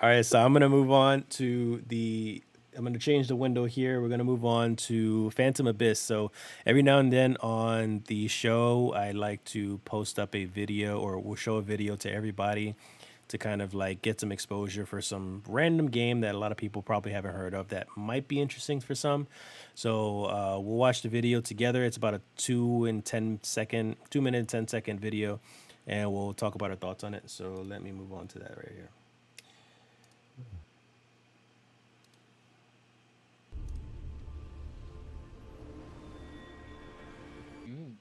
right, so I'm gonna move on to the. I'm gonna change the window here. We're gonna move on to Phantom Abyss. So every now and then on the show, I like to post up a video, or we'll show a video to everybody to kind of like get some exposure for some random game that a lot of people probably haven't heard of that might be interesting for some. So we'll watch the video together. It's about a 2 minute and 10 second video, and we'll talk about our thoughts on it. So let me move on to that right here. Mm.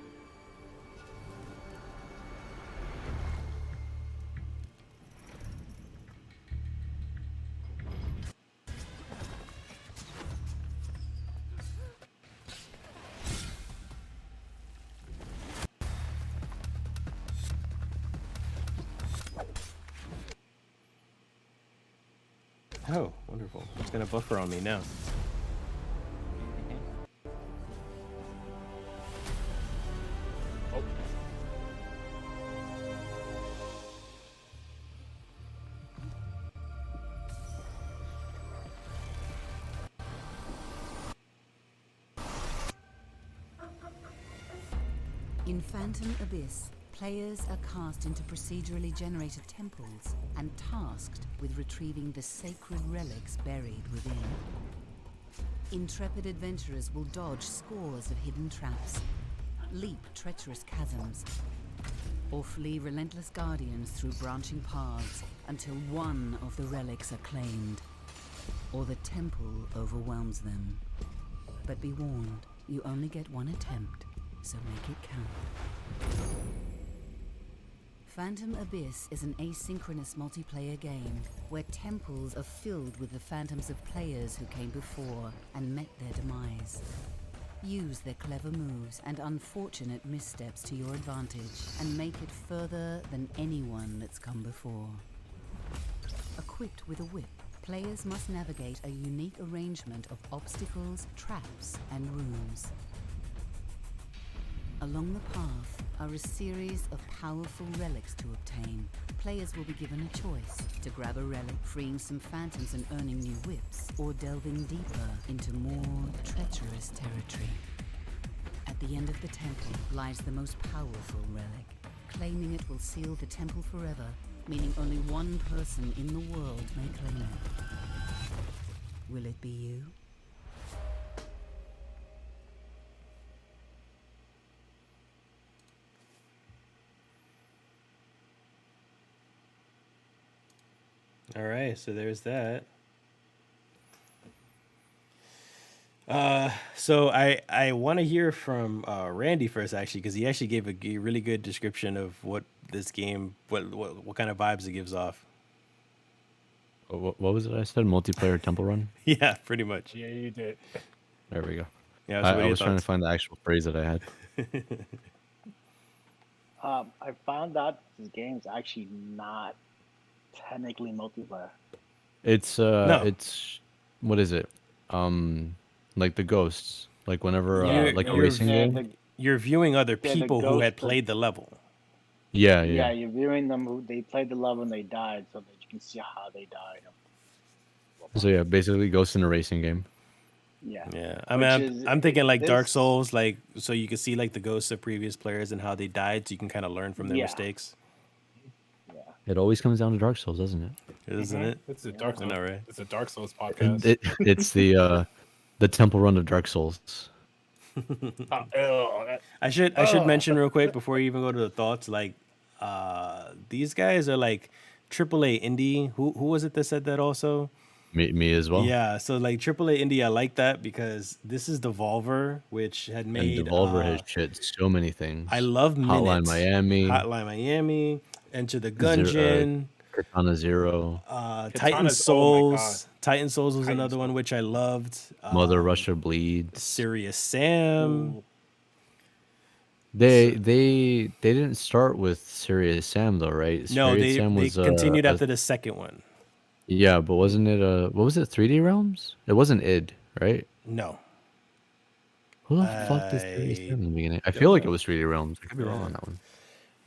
Oh, wonderful. It's going to buffer on me now. Oh, In Phantom Abyss, players are cast into procedurally generated temples and tasked with retrieving the sacred relics buried within. Intrepid adventurers will dodge scores of hidden traps, leap treacherous chasms, or flee relentless guardians through branching paths until one of the relics are claimed, or the temple overwhelms them. But be warned, you only get one attempt, so make it count. Phantom Abyss is an asynchronous multiplayer game where temples are filled with the phantoms of players who came before and met their demise. Use their clever moves and unfortunate missteps to your advantage and make it further than anyone that's come before. Equipped with a whip, players must navigate a unique arrangement of obstacles, traps, and rooms. Along the path are a series of powerful relics to obtain. Players will be given a choice to grab a relic, freeing some phantoms and earning new whips, or delving deeper into more treacherous territory. At the end of the temple lies the most powerful relic. Claiming it will seal the temple forever, meaning only one person in the world may claim it. Will it be you? All right, so there's that. So I want to hear from Randy first, actually, because he actually gave a really good description of what this game, what kind of vibes it gives off. What was it I said? Multiplayer temple run? Yeah, pretty much. yeah, you did. There we go. Yeah. So what I are your was trying to thoughts? find the actual phrase that I had. I found out this game's actually not technically multiplayer. No, It's what is it? Like the ghosts. Like whenever Yeah, like a you're racing they're game. the you're viewing other they're the people who ghosts had that played the level. Yeah, yeah, yeah. you're viewing them who they played the level and they died, so that you can see how they died and blah blah. So yeah, basically ghosts in a racing game. Yeah, Yeah, I mean, which I'm, is I'm thinking like Dark this. Souls, like so you can see like the ghosts of previous players and how they died, so you can kind of learn from their Yeah, mistakes, yeah, It always comes down to Dark Souls, doesn't it? isn't it? It's a yeah. Dark I Souls. know, right? It's a Dark Souls And podcast. it's the temple run of Dark Souls. I should mention real quick before you even go to the thoughts, like these guys are like AAA indie. Who was it that said that also? Me as well. Yeah, so like AAA indie, I like that because this is Devolver, which had And made Devolver has shit so many I things. love Hotline Minute, Miami, Hotline Miami, Enter the Zero, Gungeon, Katana Zero, Titan Katana's, oh my god, Souls. Titan Souls was Titan another one Soul. which I loved. Mother Russia Bleeds. Serious Sam. Ooh, They So, they they didn't start with Serious Sam though, right? no, Serious Sam they was continued a after the second one. yeah, but wasn't it what was it? 3D Realms? It wasn't id, right? No, Who the fuck did Serious I Sam in the beginning? I feel don't like it know. was 3D Realms. I could be wrong Yeah. on that one.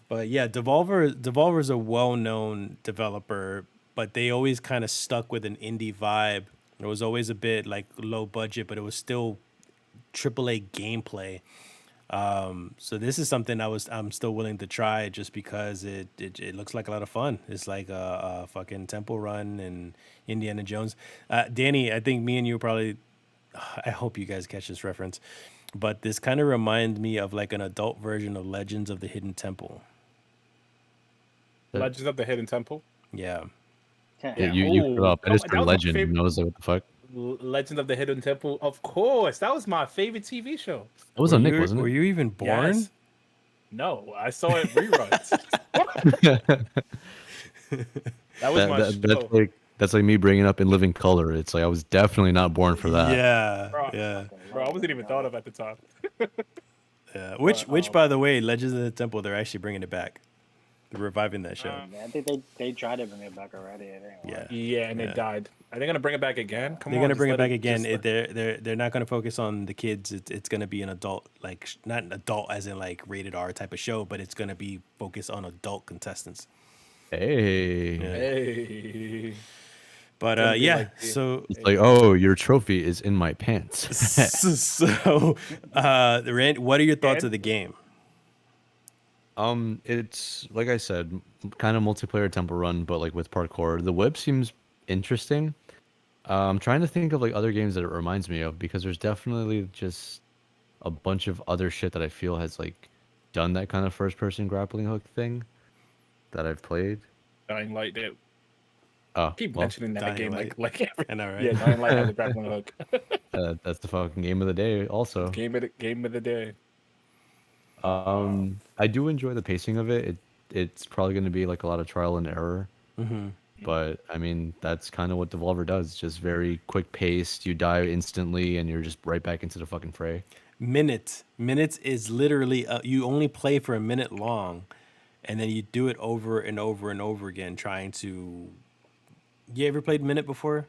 But yeah, Devolver's a well-known developer, but they always kind of stuck with an indie vibe. It was always a bit like low budget, but it was still AAA gameplay. So this is something I'm still willing to try just because it looks like a lot of fun. It's like a fucking Temple Run and Indiana Jones. Danny, I think me and you probably. I hope you guys catch this reference, but this kind of reminds me of like an adult version of Legends of the Hidden Temple. Legends of the Hidden Temple. Yeah. Yeah, you put Oh, up. I just that heard was my legend. favorite. And I was like, what the fuck? Legend of the Hidden Temple. Of course, that was my favorite TV show. It was Were on Nick, you, wasn't were it? you even born? Yes. No, I saw it reruns. That was my show. That's like me bringing up In Living Color. It's like I was definitely not born for that. Yeah, Bro, yeah, Bro, I wasn't even thought of at the time. yeah. Which, by the way, Legends of the Temple, they're actually bringing it back. They're reviving that show. Yeah, I think they tried to bring it back already. I think. Yeah. Yeah, and Yeah. it died. Are they gonna bring it back again? Come They're on, gonna just bring it let back again. just They're not gonna focus on the kids. It's gonna be an adult, like not an adult as in like rated R type of show, but it's gonna be focused on adult contestants. Hey. Yeah. Hey. But Gonna be yeah, like the- so It's like, oh, your trophy is in my pants. so Rand, what are your thoughts And- of the game? It's like I said, kind of multiplayer Temple Run, but like with parkour. The whip seems interesting. I'm trying to think of like other games that it reminds me of because there's definitely just a bunch of other shit that I feel has like done that kind of first person grappling hook thing that I've played. Dying Light did. Oh, Keep well, mentioning that Dying game Light. like every. I know, right? Yeah, Dying Light has a grappling hook. that's the fucking game of the day. Also, Game of the day. I do enjoy the pacing of it. It's probably going to be like a lot of trial and error. Mm-hmm. But I mean, that's kind of what Devolver does. Just very quick paced. You die instantly, and you're just right back into the fucking fray. Minutes is literally you only play for a minute long, and then you do it over and over and over again, trying to. You ever played Minute before?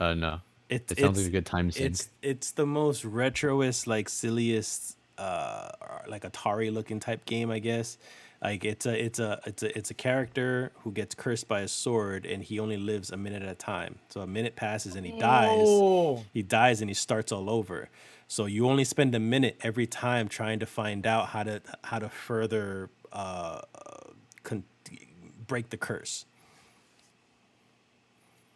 No. It sounds like a good time sink. It's the most retroist, like silliest, like Atari looking type game, I guess. Like it's a character who gets cursed by a sword, and he only lives a minute at a time. So a minute passes and he dies. Oh. He dies and he starts all over. So you only spend a minute every time trying to find out how to further break the curse.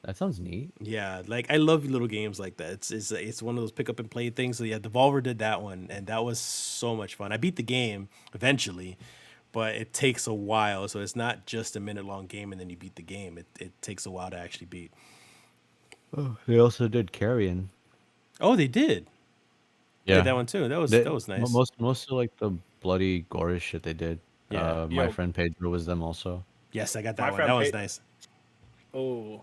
That sounds neat. Yeah, like I love little games like that. It's one of those pick up and play things. So yeah, Devolver did that one, and that was so much fun. I beat the game eventually, but it takes a while. So it's not just a minute long game and then you beat the game. It takes a while to actually beat. Oh, they also did Carrion. Oh, they did. Yeah, Did that one too. That was nice. Most of like the bloody gore shit they did. Yeah. My Yo. friend Pedro was them also. Yes, I got My that one. friend That was Pa- nice. Oh,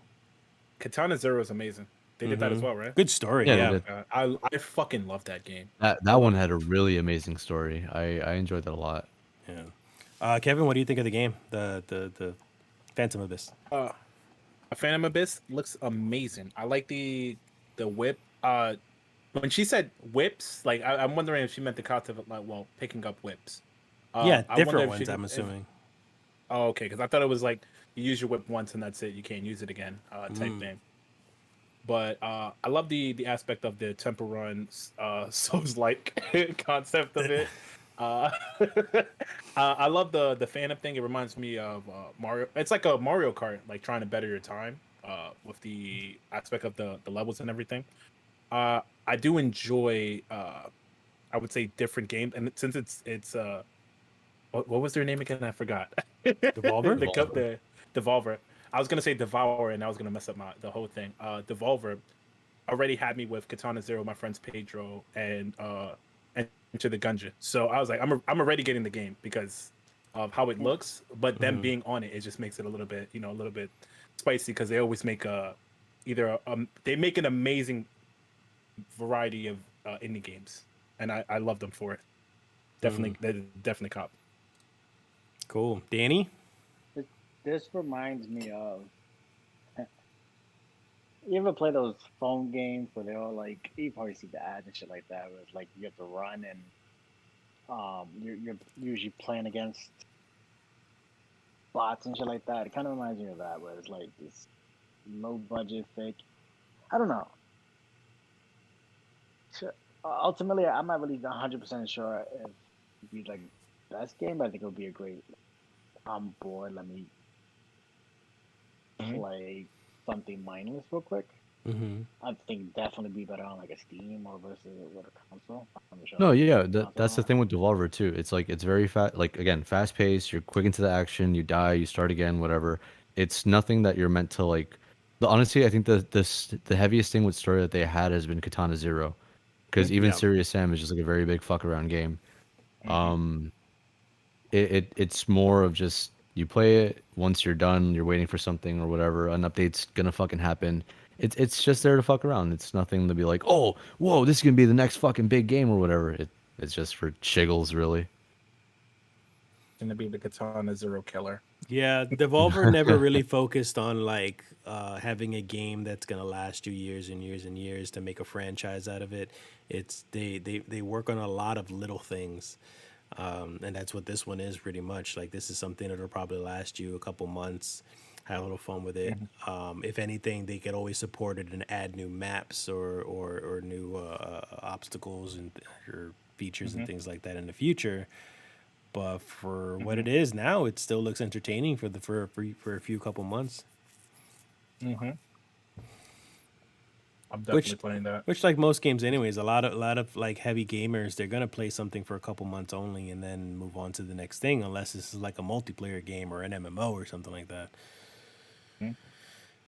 Katana Zero is amazing. They did that as well, right? Good story. Yeah, they Yeah. did. I fucking love that game. That one had a really amazing story. I enjoyed that a lot. Yeah. Kevin, what do you think of the game? The Phantom Abyss. A Phantom Abyss looks amazing. I like the whip. When she said whips, like I'm wondering if she meant the concept of like, picking up whips. Yeah, I wonder different if ones. she could- I'm assuming. Oh, okay, because I thought it was like you use your whip once and that's it. You can't use it again, type thing. But I love the aspect of the Temple Run Souls-like concept of it. I love the Phantom thing. It reminds me of Mario. It's like a Mario Kart, like trying to better your time with the aspect of the levels and everything. I do enjoy, I would say, different games, and since it's what was their name again? I forgot. Devolver? the Devolver. I was gonna say Devour, and I was gonna mess up the whole thing. Devolver already had me with Katana Zero, my friends Pedro, and Enter the Gungeon. So I was like, I'm already getting the game because of how it looks, but them being on it just makes it a little bit spicy because they always make they make an amazing variety of indie games, and I love them for it. Definitely cop. Cool. Danny? This reminds me of. You ever play those phone games where they're all like, you probably see the ads and shit like that, where it's like you have to run and you're usually playing against bots and shit like that. It kind of reminds me of that, where it's like this low budget fake. I don't know. Ultimately, I'm not really 100% sure if it'd be like best game, but I think it would be a great. I'm bored. Let me play something mindless real quick. Mm-hmm. I think definitely be better on like a Steam or versus with a console. I'm sure No, yeah, console that's the or- thing with Devolver too. It's like it's very fast, like again, fast paced. You're quick into the action. You die, you start again, whatever. It's nothing that you're meant to like. Honestly, I think the heaviest thing with story that they had has been Katana Zero, because even Yeah. Serious Sam is just like a very big fuck around game. Mhm. It's more of just you play it once you're done, you're waiting for something or whatever, an update's gonna fucking happen. It's just there to fuck around. It's nothing to be like, oh, whoa, this is gonna be the next fucking big game or whatever. It's just for chiggles, really. Gonna be the Katana Zero killer. Yeah, Devolver never really focused on like having a game that's gonna last you years and years and years to make a franchise out of it. It's they work on a lot of little things, and that's what this one is pretty much. Like this is something that'll probably last you a couple months. Have a little fun with it. Mhm. If anything, they could always support it and add new maps or new obstacles and or features and Mhm. things like that in the future. But for what Mhm. it is now, it still looks entertaining for a few couple months. Mhm. I'm Which definitely playing that. which like most games anyways, a lot of like heavy gamers, they're gonna play something for a couple months only and then move on to the next thing unless this is like a multiplayer game or an MMO or something like that.